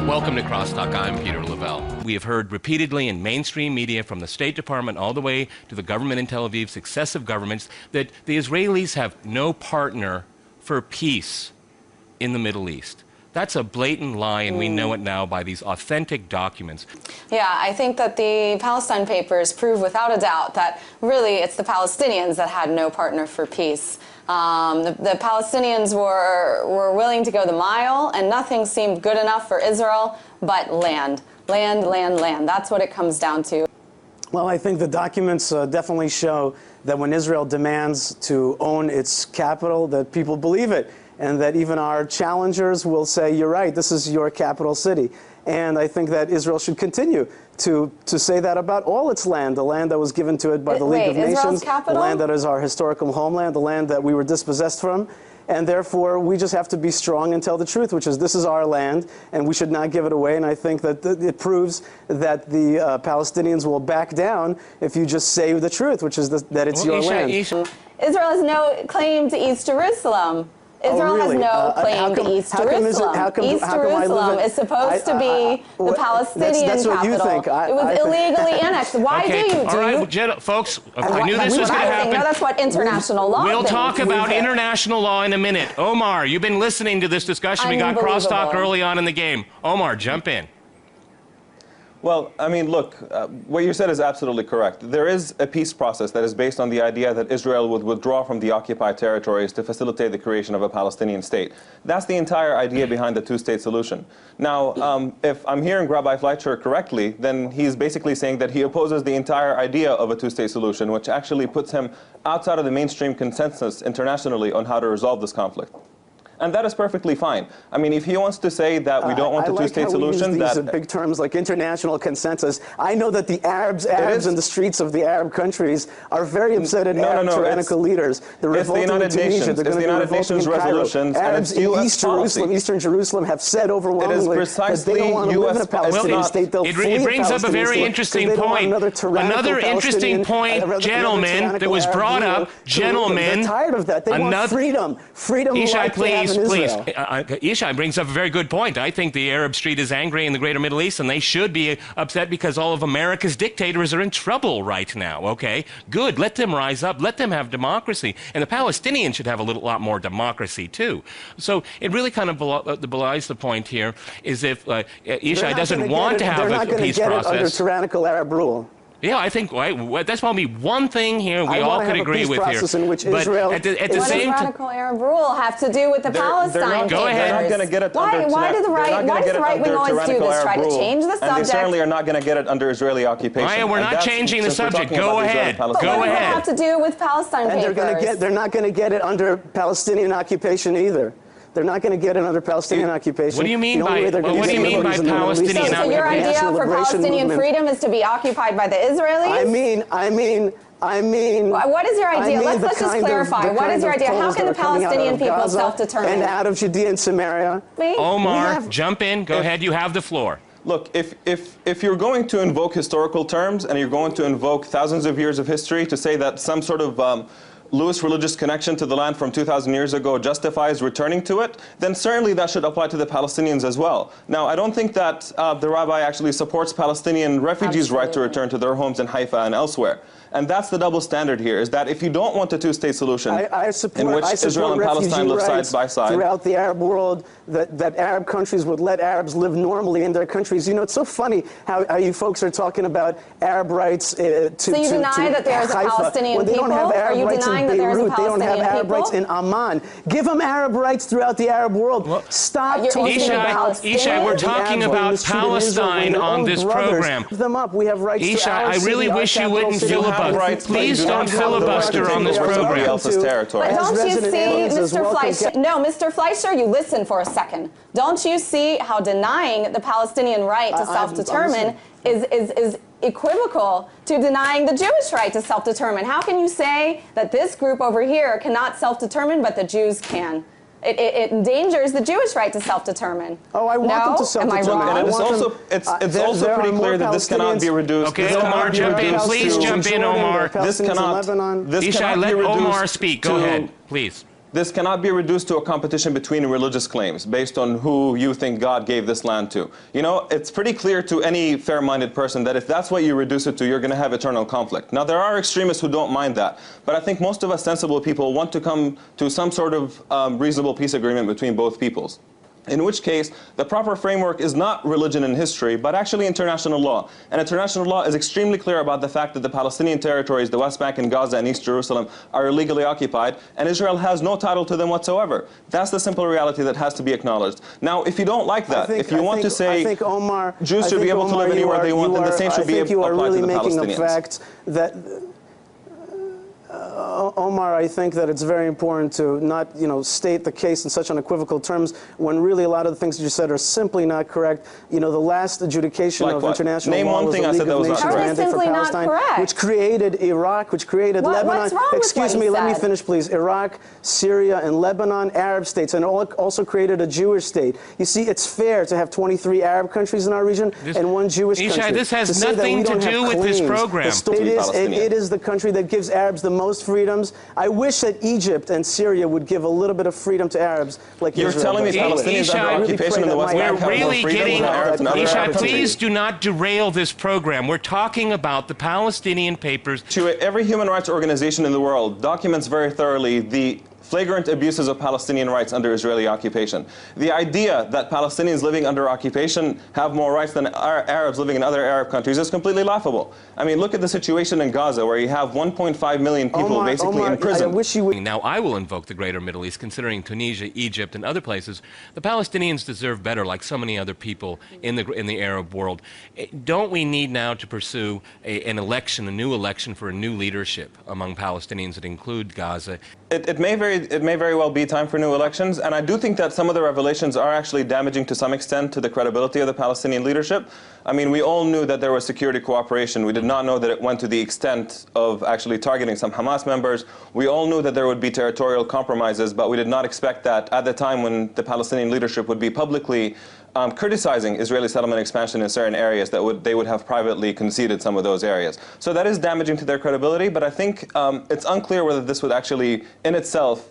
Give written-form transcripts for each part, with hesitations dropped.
Welcome to Crosstalk. I'm Peter Lavelle. We have heard repeatedly in mainstream media, from the State Department all the way to the government in Tel Aviv, successive governments, that the Israelis have no partner for peace in the Middle East. That's a blatant lie, and we know it now by these authentic documents. Yeah, I think that the Palestine Papers prove without a doubt that really it's the Palestinians that had no partner for peace. The Palestinians were willing to go the mile, and nothing seemed good enough for Israel but land. Land, land, land. That's what it comes down to. Well, I think the documents definitely show that when Israel demands to own its capital, that people believe it, and that even our challengers will say, you're right, this is your capital city. And I think that Israel should continue to say that about all its land, the land that was given to it by the League of Nations, the land that is our historical homeland, the land that we were dispossessed from. And therefore, we just have to be strong and tell the truth, which is this is our land, and we should not give it away. And I think that it proves that the Palestinians will back down if you just say the truth, which is that it's your land. Israel has no claim to East Jerusalem. Israel has no claim to East Jerusalem. East Jerusalem is supposed to be the Palestinian capital. What you think. It was illegally annexed. Why do you? All right, folks, I knew this was going to happen. No, that's what international law We'll talk about international law in a minute. Omar, you've been listening to this discussion. We got crosstalk early on in the game. Omar, jump in. Well, I mean, look, what you said is absolutely correct. There is a peace process that is based on the idea that Israel would withdraw from the occupied territories to facilitate the creation of a Palestinian state. That's the entire idea behind the two-state solution. Now, if I'm hearing Rabbi Fleischer correctly, then he's basically saying that he opposes the entire idea of a two-state solution, which actually puts him outside of the mainstream consensus internationally on how to resolve this conflict. And that is perfectly fine. I mean, if he wants to say that we don't want a two-state solution, these big terms like international consensus. I know that the Arabs in the streets of the Arab countries are very upset at Arab tyrannical leaders. They're revolting in Tunisia. They're going to be revolting in Cairo. Arabs in Eastern Jerusalem have said overwhelmingly that they don't want to live in a Palestinian state. They'll flee it brings up a very interesting point. Another interesting point, gentlemen, that was brought up. Gentlemen, they're tired of that. They want freedom. Freedom. Ishai, please. Ishai brings up a very good point. I think the Arab street is angry in the greater Middle East, and they should be upset because all of America's dictators are in trouble right now, okay? Good. Let them rise up. Let them have democracy. And the Palestinians should have a lot more democracy, too. So it really kind of belies the point here, is if Ishai doesn't want to have a peace process. They're not going to get it under tyrannical Arab rule. Yeah, I think that's probably one thing here we all could agree with here. In which Israel, but at the same time, what does radical Arab rule have to do with the Palestine Papers? Go ahead. They're not going to get it under why does the right wing always do this? Try to change the subject. And they certainly are not going to get it under Israeli occupation. Maya, we're not changing the subject. Go ahead. Go ahead. What does it have to do with Palestine Papers? They're not going to get it under Palestinian occupation either. They're not going to get it under Palestinian occupation. What do you mean by Palestinian occupation? So your idea for Palestinian freedom is to be occupied by the Israelis? I mean. What is your idea? Let's just clarify. What is your idea? How can the Palestinian people self-determine? And out of Judea and Samaria. Omar, jump in. Go ahead. You have the floor. Look, if you're going to invoke historical terms and you're going to invoke thousands of years of history to say that some sort of loose religious connection to the land from 2,000 years ago justifies returning to it, then certainly that should apply to the Palestinians as well. Now, I don't think that the rabbi actually supports Palestinian refugees' right to return to their homes in Haifa and elsewhere. And that's the double standard here, is that if you don't want a two-state solution in which Israel and Palestine live side by side. Throughout the Arab world, that Arab countries would let Arabs live normally in their countries. You know, it's so funny how you folks are talking about Arab rights So you deny that there's a Palestinian people? They don't have Arab rights in Beirut. They don't have Arab rights in Amman. Give them Arab rights throughout the Arab world. Well, Stop talking about Ishai, we're talking about Palestine on this program. Give them up. We have rights to our city, I really wish you wouldn't filibuster. Please don't filibuster on this program. But don't you see, Mr. Fleischer? No, Mr. Fleischer, you listen for a second. Don't you see how denying the Palestinian right to self-determine is equivocal to denying the Jewish right to self-determine? How can you say that this group over here cannot self-determine, but the Jews can? It endangers the Jewish right to self-determine. Oh, I want them to self-determine. Am I wrong? And it's also pretty clear that this cannot be reduced. Okay, Omar, jump in. Please jump in, Omar. This cannot Ishai, let Omar speak. Go ahead, please. this cannot be reduced to a competition between religious claims based on who you think God gave this land to. You know, it's pretty clear to any fair-minded person that if that's what you reduce it to, you're going to have eternal conflict. Now, there are extremists who don't mind that, but I think most of us sensible people want to come to some sort of reasonable peace agreement between both peoples. In which case, the proper framework is not religion and history, but actually international law. And international law is extremely clear about the fact that the Palestinian territories, the West Bank and Gaza and East Jerusalem, are illegally occupied, and Israel has no title to them whatsoever. That's the simple reality that has to be acknowledged. Now, if you don't like that, if you want to say Jews should be able to live anywhere they want, then the same should be applied to the Palestinians. I think you are really making a fact that... Omar, I think that it's very important to not, state the case in such unequivocal terms when really a lot of the things that you said are simply not correct. The last adjudication of international law was the League of Nations mandate for Palestine, which created Iraq, which created Lebanon. What's wrong Excuse me, let me finish, please. Iraq, Syria, and Lebanon, Arab states, and also created a Jewish state. You see, it's fair to have 23 Arab countries in our region and one Jewish country. This has nothing to do with this program. It is the country that gives Arabs the most freedoms. I wish that Egypt and Syria would give a little bit of freedom to Arabs like You're Israel. You're telling me Palestinians under occupation in the West Bank have more freedom than Arabs and other Arabs? Please do not derail this program. We're talking about the Palestinian Papers. Every human rights organization in the world documents very thoroughly the flagrant abuses of Palestinian rights under Israeli occupation. The idea that Palestinians living under occupation have more rights than Arabs living in other Arab countries is completely laughable. I mean, look at the situation in Gaza, where you have 1.5 million people basically in prison. I wish you would. Now, I will invoke the greater Middle East, considering Tunisia, Egypt, and other places. The Palestinians deserve better, like so many other people in the Arab world. Don't we need now to pursue an election, a new election for a new leadership among Palestinians that include Gaza? It may very well be time for new elections, and I do think that some of the revelations are actually damaging to some extent to the credibility of the Palestinian leadership. I mean, we all knew that there was security cooperation. We did not know that it went to the extent of actually targeting some Hamas members. We all knew that there would be territorial compromises, but we did not expect that at the time when the Palestinian leadership would be publicly criticizing Israeli settlement expansion in certain areas, that they would have privately conceded some of those areas. So that is damaging to their credibility, but I think it's unclear whether this would actually, in itself,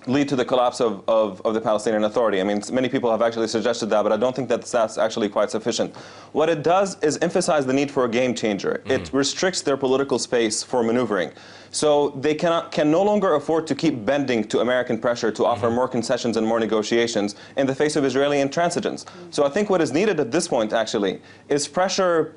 lead to the collapse of the Palestinian Authority. I mean, many people have actually suggested that, but I don't think that that's actually quite sufficient. What it does is emphasize the need for a game changer. It restricts their political space for maneuvering. So they can no longer afford to keep bending to American pressure to offer more concessions and more negotiations in the face of Israeli intransigence. So I think what is needed at this point, actually, is pressure,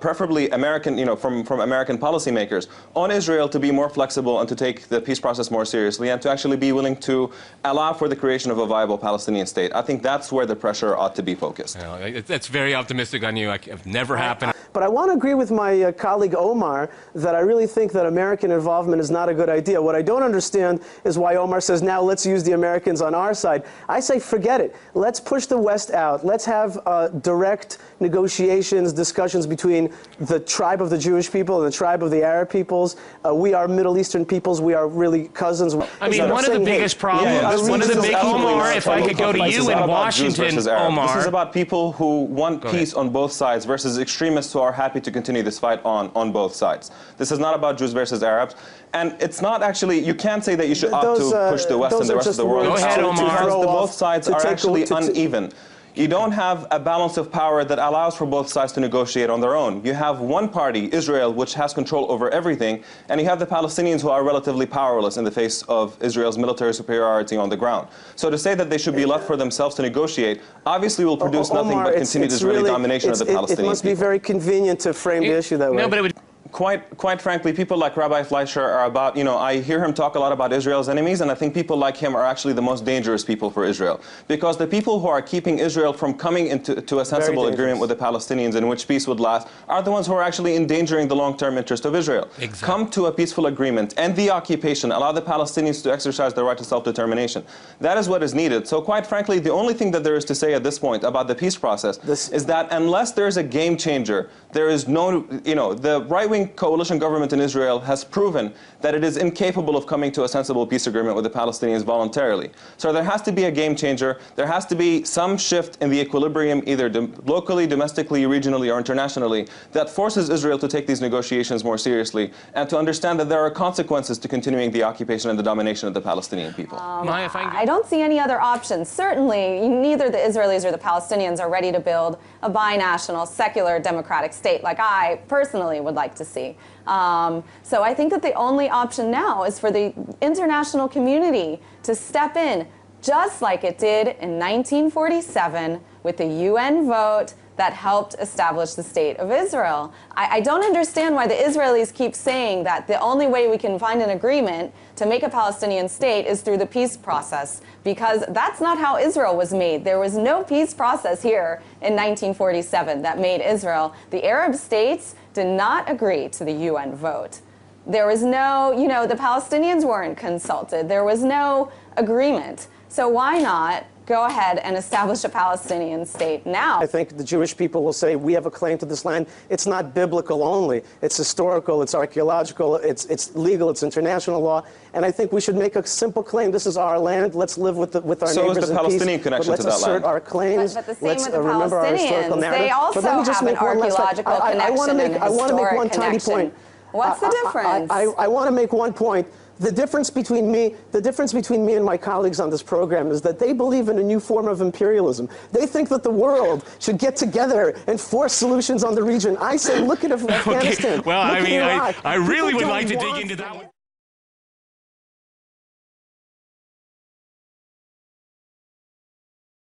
preferably American, from American policymakers, on Israel to be more flexible and to take the peace process more seriously and to actually be willing to allow for the creation of a viable Palestinian state. I think that's where the pressure ought to be focused. That's very optimistic on you. It's never happened. But I want to agree with my colleague Omar that I really think that American involvement is not a good idea. What I don't understand is why Omar says, now let's use the Americans on our side. I say, forget it. Let's push the West out. Let's have direct negotiations, discussions between the tribe of the Jewish people and the tribe of the Arab peoples. We are Middle Eastern peoples. We are really cousins. I mean, one of the biggest problems, one of the big, Omar, if I could go to you in Washington, Omar. This is about people who want peace on both sides versus extremists who are happy to continue this fight on both sides. This is not about Jews versus Arabs. And it's not actually, you can't say that you should opt to push the West and the rest of the world out because both sides are actually uneven. You don't have a balance of power that allows for both sides to negotiate on their own. You have one party, Israel, which has control over everything, and you have the Palestinians who are relatively powerless in the face of Israel's military superiority on the ground. So to say that they should be left for themselves to negotiate obviously will produce nothing but continued Israeli domination of the Palestinians. It must be very convenient to frame the issue that way. No, but it would Quite frankly, people like Rabbi Fleischer are about, I hear him talk a lot about Israel's enemies, and I think people like him are actually the most dangerous people for Israel. Because the people who are keeping Israel from coming into a sensible agreement with the Palestinians in which peace would last are the ones who are actually endangering the long-term interest of Israel. Exactly. Come to a peaceful agreement, end the occupation, allow the Palestinians to exercise their right to self-determination. That is what is needed. So quite frankly, the only thing that there is to say at this point about the peace process is that unless there is a game changer, there is no, the right-wing ruling coalition government in Israel has proven that it is incapable of coming to a sensible peace agreement with the Palestinians voluntarily. So there has to be a game changer. There has to be some shift in the equilibrium, either locally, domestically, regionally, or internationally, that forces Israel to take these negotiations more seriously and to understand that there are consequences to continuing the occupation and the domination of the Palestinian people. Maya, I don't see any other options. Certainly, neither the Israelis or the Palestinians are ready to build a binational, secular, democratic state like I personally would like to see. So I think that the only option now is for the international community to step in, just like it did in 1947 with the UN vote that helped establish the state of Israel. I don't understand why the Israelis keep saying that the only way we can find an agreement to make a Palestinian state is through the peace process, because that's not how Israel was made. There was no peace process here in 1947 that made Israel. The Arab states did not agree to the UN vote. There was no, the Palestinians weren't consulted. There was no agreement. So why not go ahead and establish a Palestinian state now? I think the Jewish people will say, we have a claim to this land. It's not biblical only. It's historical, it's archaeological, it's legal, it's international law. And I think we should make a simple claim. This is our land. Let's live with our neighbors in peace. So is the Palestinian connection to that land. Let's assert our claims. But the same Let's with the remember our historical Palestinians. narrative. They also have an archaeological connection and I want to make one tiny point. What's the difference? I want to make one point. The difference between me and my colleagues on this program is that they believe in a new form of imperialism. They think that the world should get together and force solutions on the region. I say, look at Afghanistan. Okay. Well, look I mean, at Iraq. I really would People like to don't dig want into that one.